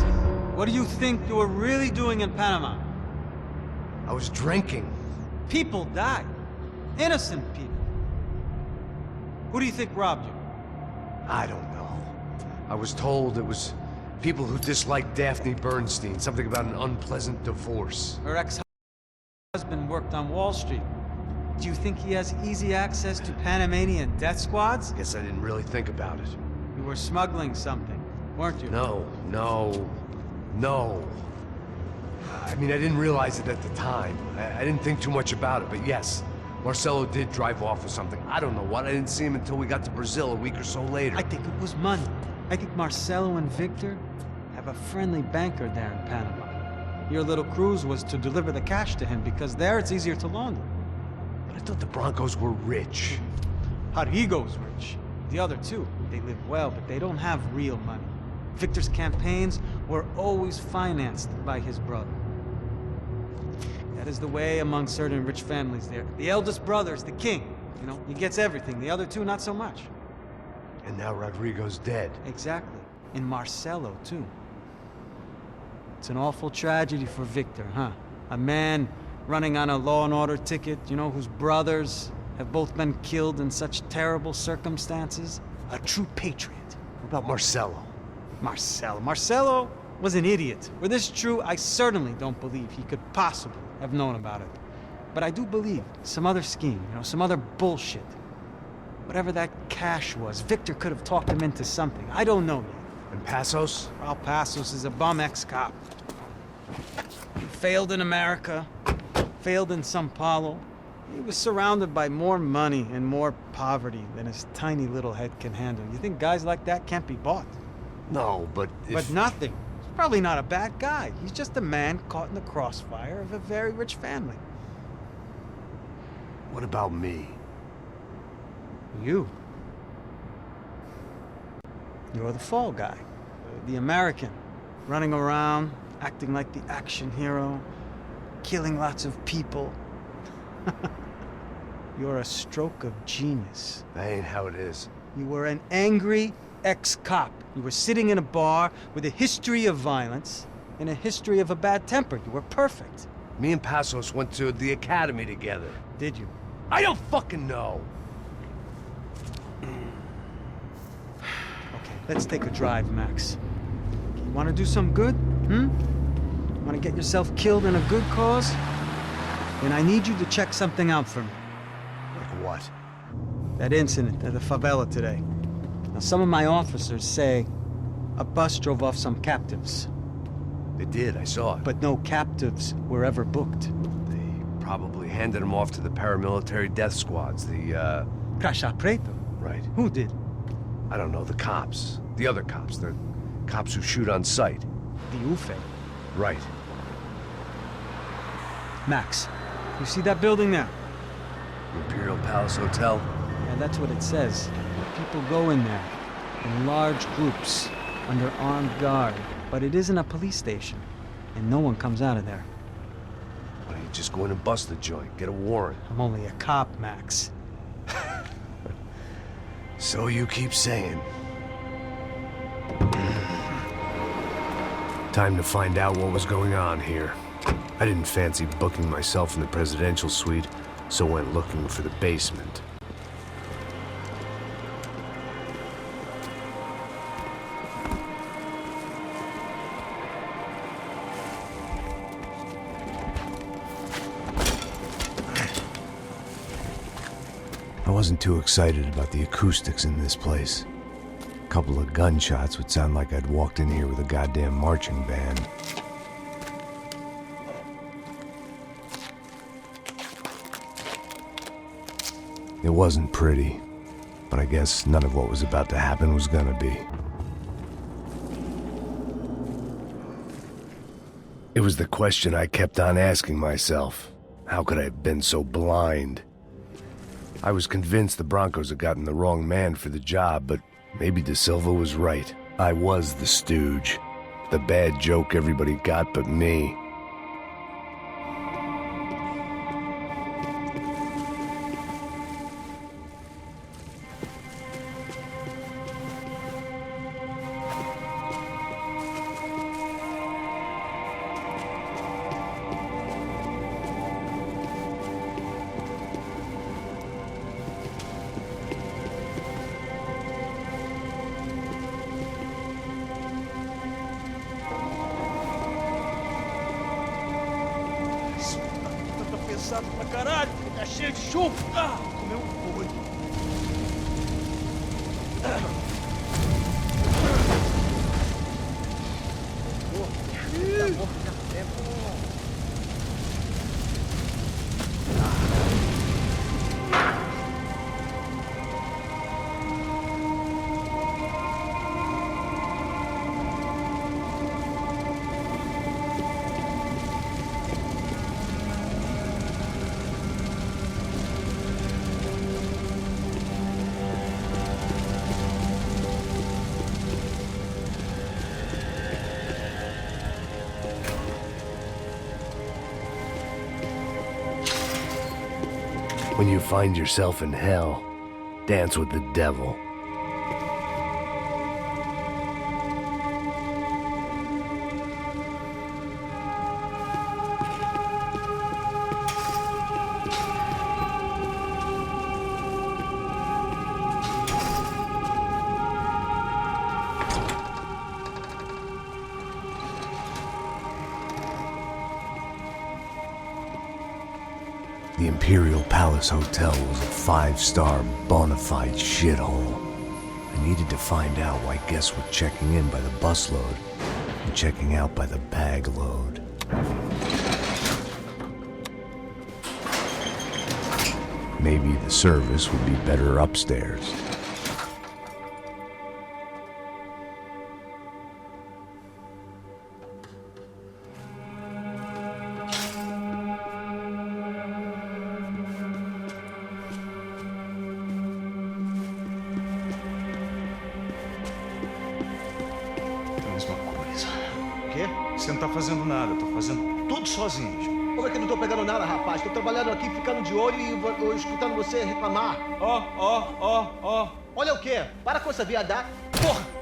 Max. What do you think you were really doing in Panama? I was drinking. People died. Innocent people. Who do you think robbed you? I don't know. I was told it was people who disliked Daphne Bernstein, something about an unpleasant divorce. Her ex-husband worked on Wall Street. Do you think he has easy access to Panamanian death squads? Guess I didn't really think about it. You were smuggling something, weren't you? No. I mean, I didn't realize it at the time. I didn't think too much about it, but yes, Marcelo did drive off with something. I don't know what. I didn't see him until we got to Brazil a week or so later. I think it was money. I think Marcelo and Victor have a friendly banker there in Panama. Your little cruise was to deliver the cash to him because there it's easier to launder. But I thought the Broncos were rich. Rodrigo's rich. The other two, they live well, but they don't have real money. Victor's campaigns were always financed by his brother. That is the way among certain rich families there. The eldest brother is the king. You know, he gets everything. The other two, not so much. And now Rodrigo's dead. Exactly. And Marcelo, too. It's an awful tragedy for Victor, huh? A man running on a law and order ticket, you know, whose brothers have both been killed in such terrible circumstances. A true patriot. What about Marcelo? Marcelo was an idiot. Were this true, I certainly don't believe he could possibly have known about it. But I do believe some other scheme, you know, some other bullshit. Whatever that cash was, Victor could have talked him into something. I don't know yet. And Passos? Raul Passos is a bum ex-cop. He failed in America, failed in Sao Paulo. He was surrounded by more money and more poverty than his tiny little head can handle. You think guys like that can't be bought? No, but if... But nothing. He's probably not a bad guy. He's just a man caught in the crossfire of a very rich family. What about me? You. You're the fall guy. The American. Running around, acting like the action hero, killing lots of people. You're a stroke of genius. That ain't how it is. You were an angry ex-cop. You were sitting in a bar with a history of violence and a history of a bad temper. You were perfect. Me and Passos went to the academy together. Did you? I don't fucking know. Okay, let's take a drive, Max. You want to do some good? Want to get yourself killed in a good cause? Then I need you to check something out for me. Like what? That incident at the favela today. Now, some of my officers say a bus drove off some captives. They did, I saw it. But no captives were ever booked. They probably handed them off to the paramilitary death squads, the, Caixa Preto? Right. Who did? I don't know, the cops. The other cops. The cops who shoot on sight. The UFE. Right. Max, you see that building there? Imperial Palace Hotel? Yeah, that's what it says. People go in there, in large groups, under armed guard. But it isn't a police station, and no one comes out of there. Why don't you just go in and bust the joint, get a warrant? I'm only a cop, Max. So you keep saying. Time to find out what was going on here. I didn't fancy booking myself in the presidential suite, so went looking for the basement. I wasn't too excited about the acoustics in this place. A couple of gunshots would sound like I'd walked in here with a goddamn marching band. It wasn't pretty, but I guess none of what was about to happen was gonna be. It was the question I kept on asking myself. How could I have been so blind? I was convinced the Broncos had gotten the wrong man for the job, but maybe De Silva was right. I was the stooge. The bad joke everybody got but me. cansado pra caralho, tá cheio de chumbo. Comeu um boi. Tá morto há tempo. When you find yourself in hell, dance with the devil. The Imperial Palace Hotel was a five-star, bona fide shithole. I needed to find out why guests were checking in by the busload and checking out by the bag load. Maybe the service would be better upstairs. Mesma coisa. O quê? Você não tá fazendo nada, eu tô fazendo tudo sozinho. João. Como é que eu não tô pegando nada, rapaz? Tô trabalhando aqui, ficando de olho e escutando você reclamar. Ó. Olha o quê? Para com essa viadagem. Porra!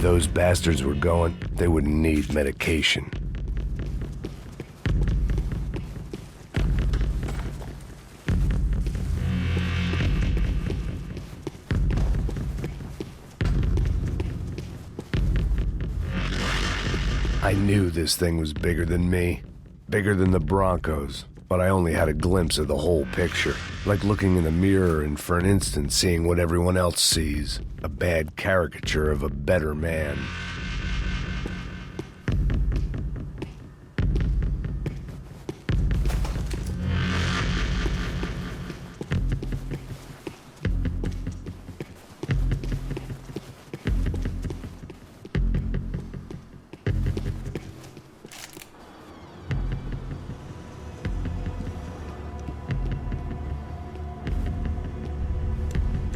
those bastards were going, they wouldn't need medication. I knew this thing was bigger than me, bigger than the Broncos, but I only had a glimpse of the whole picture, like looking in the mirror and for an instant seeing what everyone else sees, a bad caricature of a better man.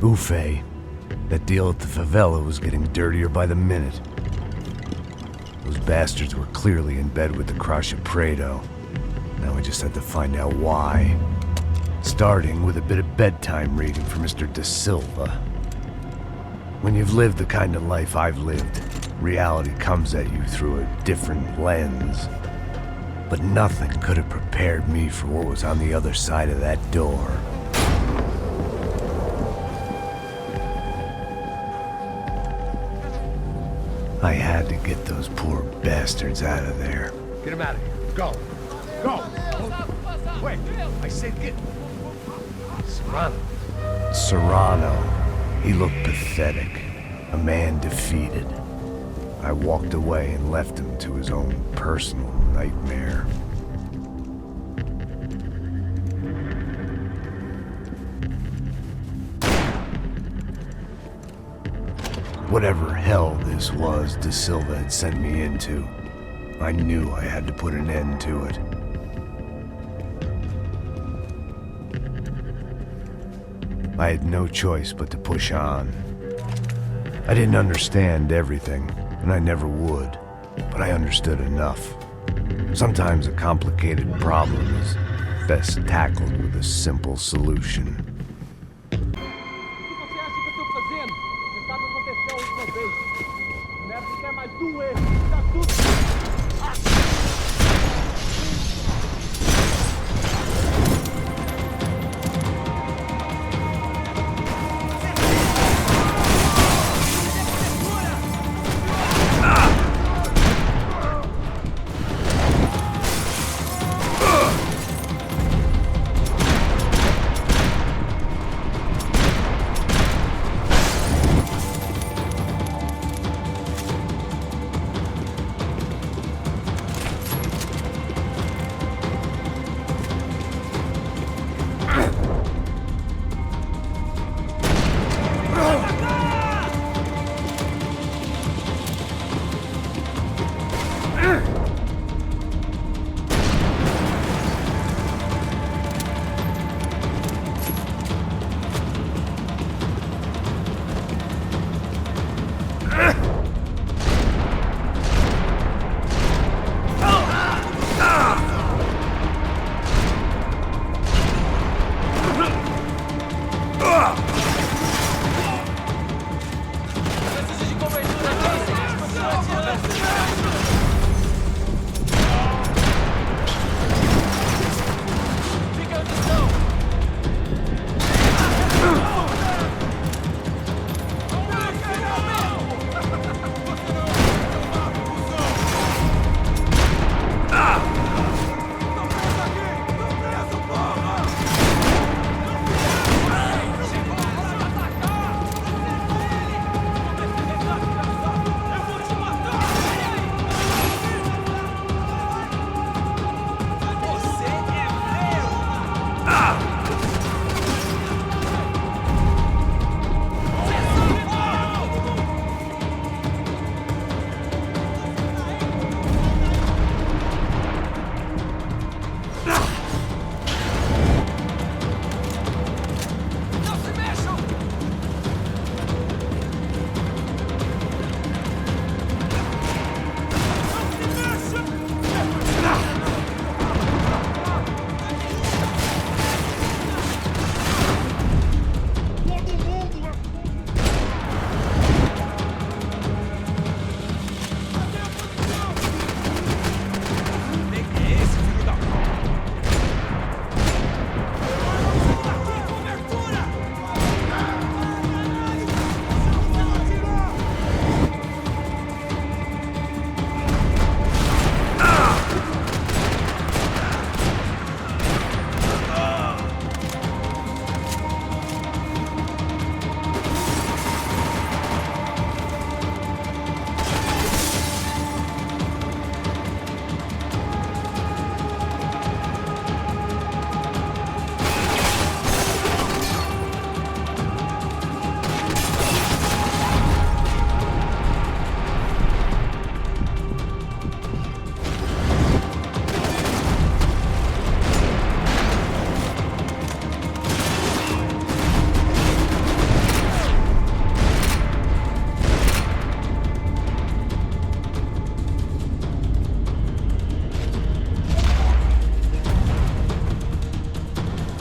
Buffet. That deal at the favela was getting dirtier by the minute. Those bastards were clearly in bed with the Crash of Prado. Now I just had to find out why. Starting with a bit of bedtime reading for Mr. Da Silva. When you've lived the kind of life I've lived, reality comes at you through a different lens. But nothing could have prepared me for what was on the other side of that door. I had to get those poor bastards out of there. Get him out of here. Go. Go. Wait. I said get... Serrano. Serrano. He looked pathetic. A man defeated. I walked away and left him to his own personal nightmare. Whatever hell this was Da Silva had sent me into, I knew I had to put an end to it. I had no choice but to push on. I didn't understand everything, and I never would, but I understood enough. Sometimes a complicated problem is best tackled with a simple solution.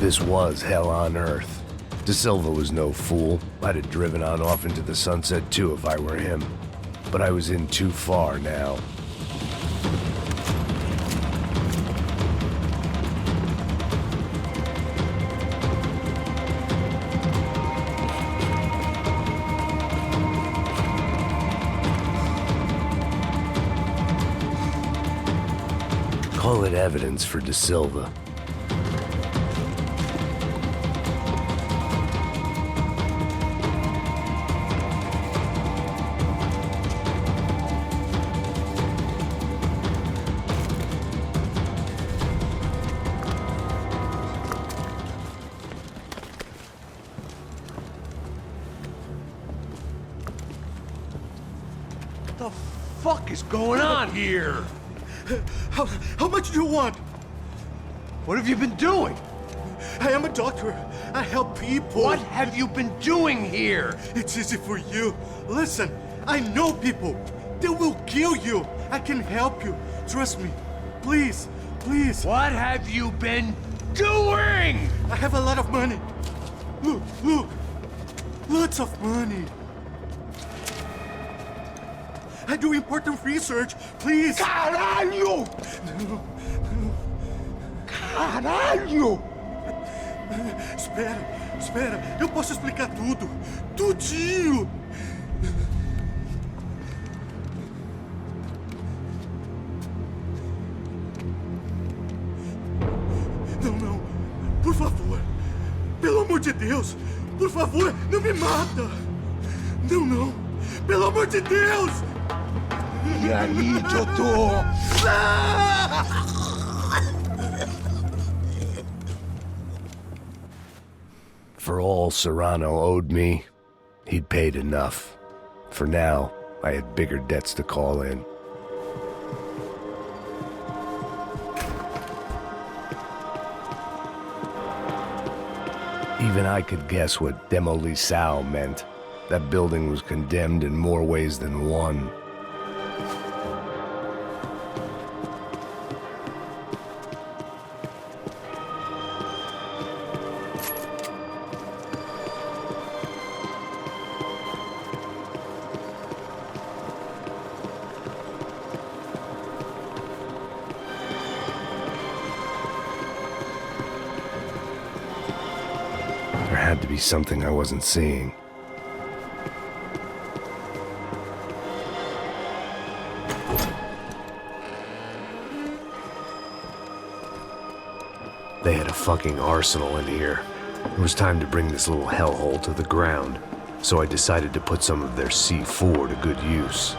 This was hell on earth. De Silva was no fool. I'd have driven on off into the sunset too if I were him. But I was in too far now. Call it evidence for De Silva. What the fuck is going on here? How much do you want? What have you been doing? I am a doctor. I help people. What have you been doing here? It's easy for you. Listen, I know people. They will kill you. I can help you. Trust me. Please, please. What have you been doing? I have a lot of money. Look, look. Lots of money. I do important research. Please. Caralho! Caralho! Espera. Eu posso explicar tudo. Tudinho. Não. Por favor. Pelo amor de Deus. Por favor, não me mata. Não. Pelo amor de Deus. E aí, doutor? For all Serrano owed me, he'd paid enough. For now, I had bigger debts to call in. Even I could guess what demolição meant. That building was condemned in more ways than one. There had to be something I wasn't seeing. They had a fucking arsenal in here. It was time to bring this little hellhole to the ground, so I decided to put some of their C4 to good use.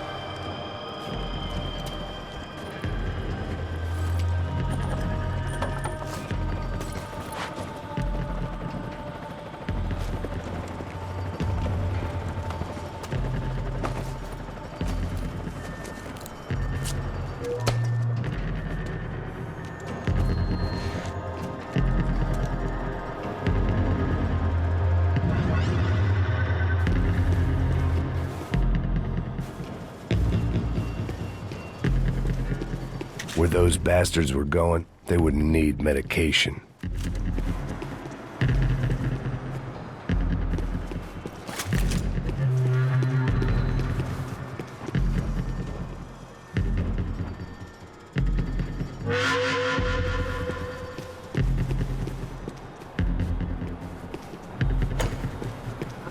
Where those bastards were going, they wouldn't need medication.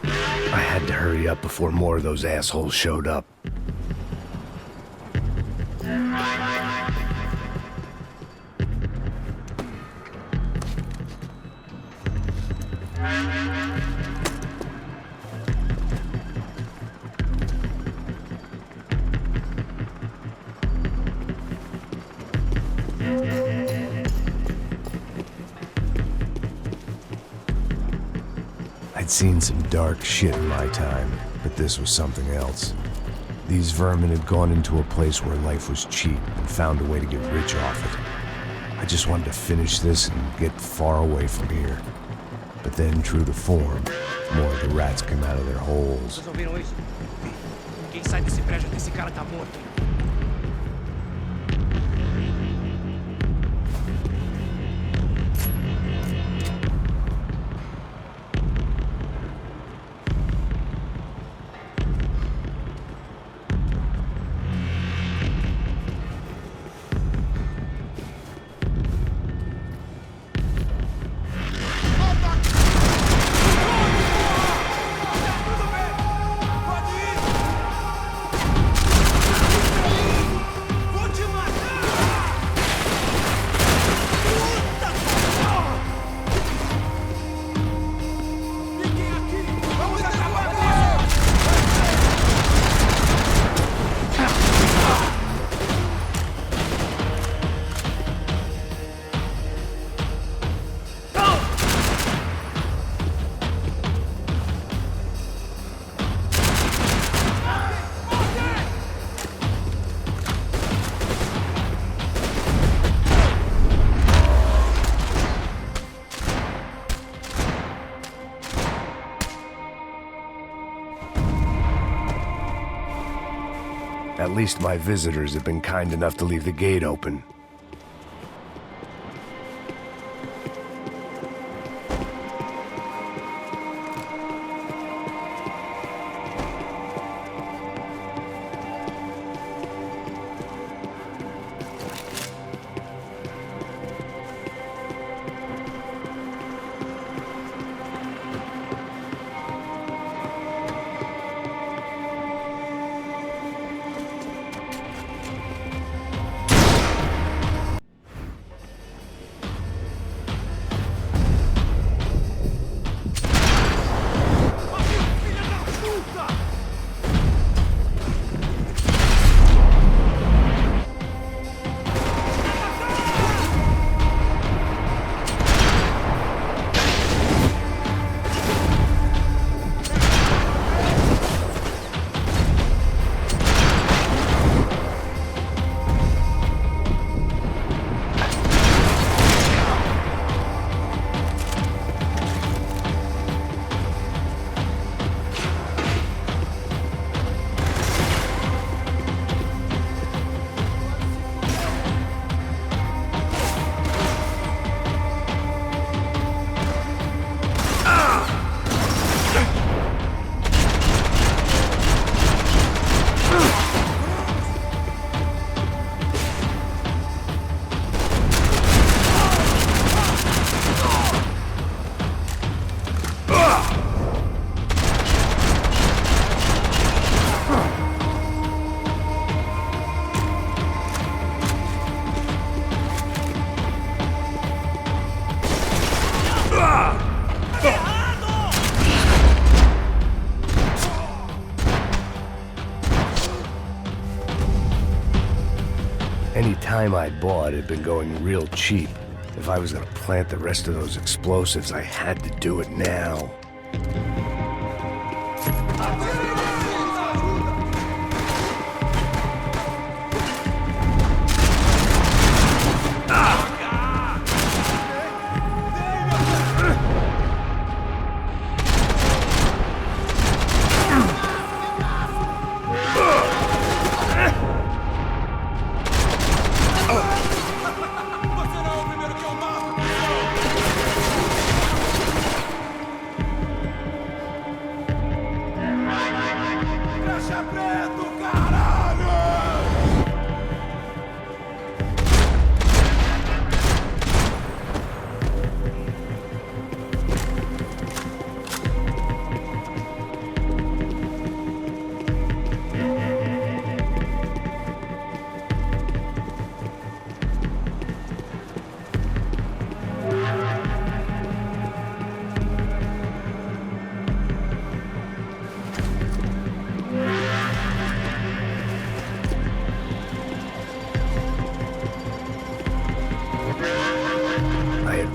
I had to hurry up before more of those assholes showed up. I'd seen some dark shit in my time, but this was something else. These vermin had gone into a place where life was cheap and found a way to get rich off it. I just wanted to finish this and get far away from here. But then, true to form, more of the rats came out of their holes. Vocês ouviram isso? Quem sai desse prédio desse cara tá morto. At least my visitors have been kind enough to leave the gate open. Any time I bought had been going real cheap. If I was gonna plant the rest of those explosives, I had to do it now.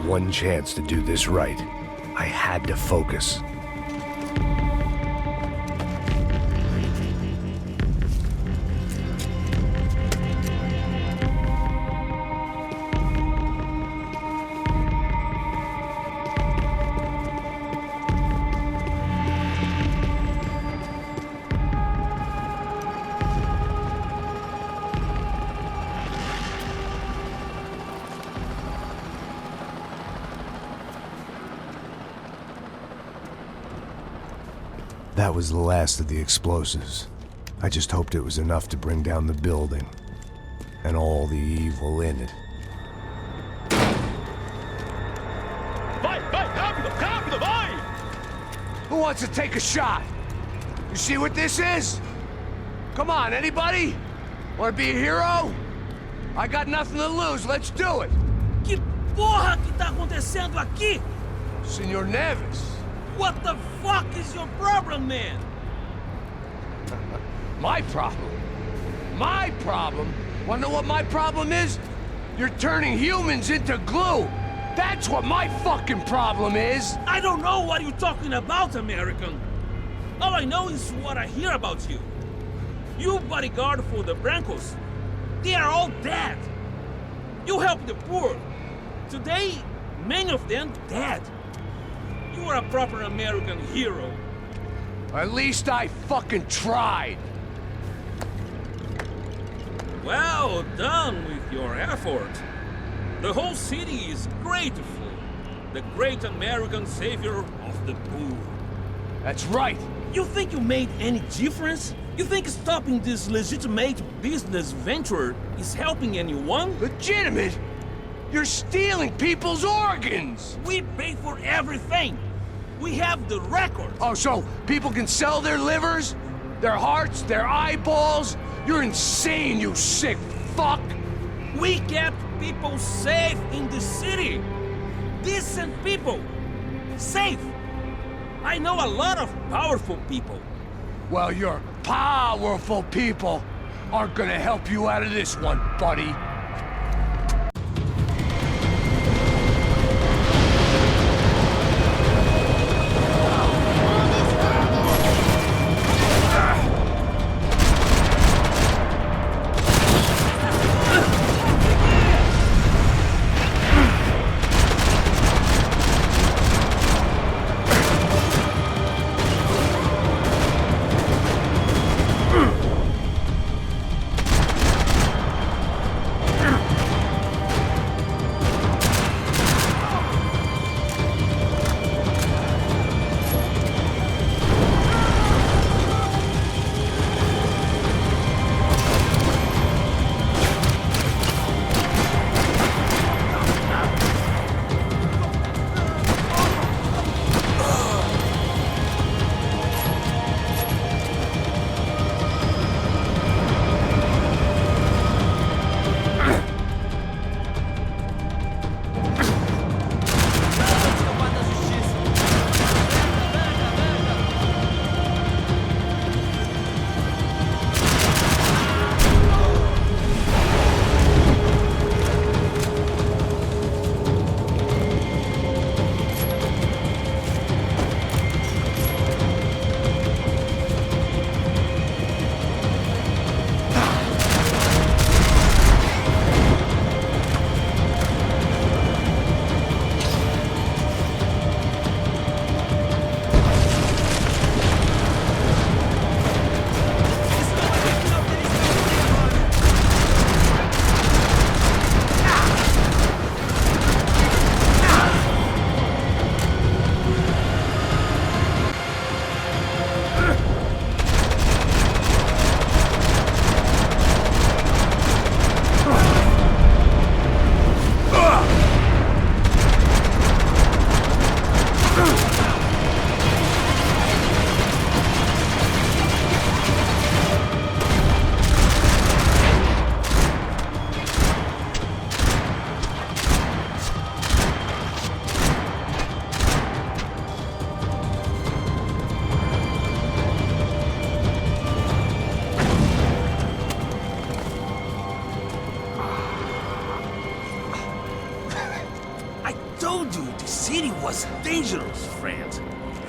One chance to do this right. I had to focus. That was the last of the explosives. I just hoped it was enough to bring down the building. And all the evil in it. Vai, rápido, rápido, vai! Who wants to take a shot? You see what this is? Come on, anybody? Want to be a hero? I got nothing to lose, let's do it! Que porra que tá acontecendo aqui? Senor Neves. What the fuck is your problem, man? My problem? My problem? Wanna know what my problem is? You're turning humans into glue! That's what my fucking problem is! I don't know what you're talking about, American. All I know is what I hear about you. You bodyguard for the Brancos. They are all dead. You help the poor. Today, many of them dead. You are a proper American hero. At least I fucking tried. Well done with your effort. The whole city is grateful. The great American savior of the poor. That's right. You think you made any difference? You think stopping this legitimate business venture is helping anyone? Legitimate? You're stealing people's organs! We pay for everything. We have the record. Oh, so people can sell their livers? Their hearts? Their eyeballs? You're insane, you sick fuck! We kept people safe in the city. Decent people. Safe. I know a lot of powerful people. Well, your powerful people aren't gonna help you out of this one, buddy. was dangerous, friend.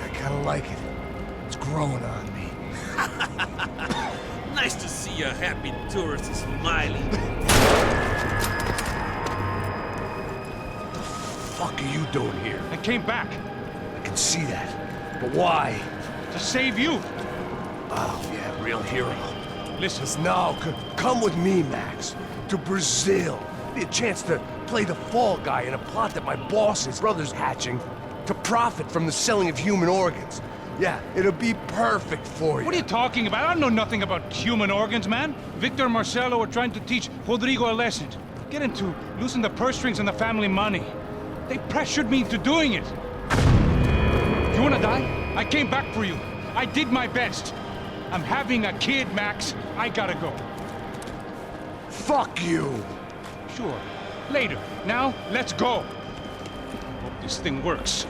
I kinda like it. It's growing on me. Nice to see a happy tourist smiling. What the fuck are you doing here? I came back I can see that. But why? to save you. Oh, yeah, real hero. Listen, Now, come with me, Max. To Brazil. Be a chance to play the fall guy in a plot that my boss's brother's hatching to profit from the selling of human organs. Yeah, it'll be perfect for you. what are you talking about? I don't know nothing about human organs, man. Victor and Marcelo were trying to teach Rodrigo a lesson. Get him to loosen the purse strings on the family money. They pressured me into doing it. You wanna die? I came back for you. I did my best. I'm having a kid, Max. I gotta go. Fuck you! Sure. Later. Now, let's go. Hope this thing works.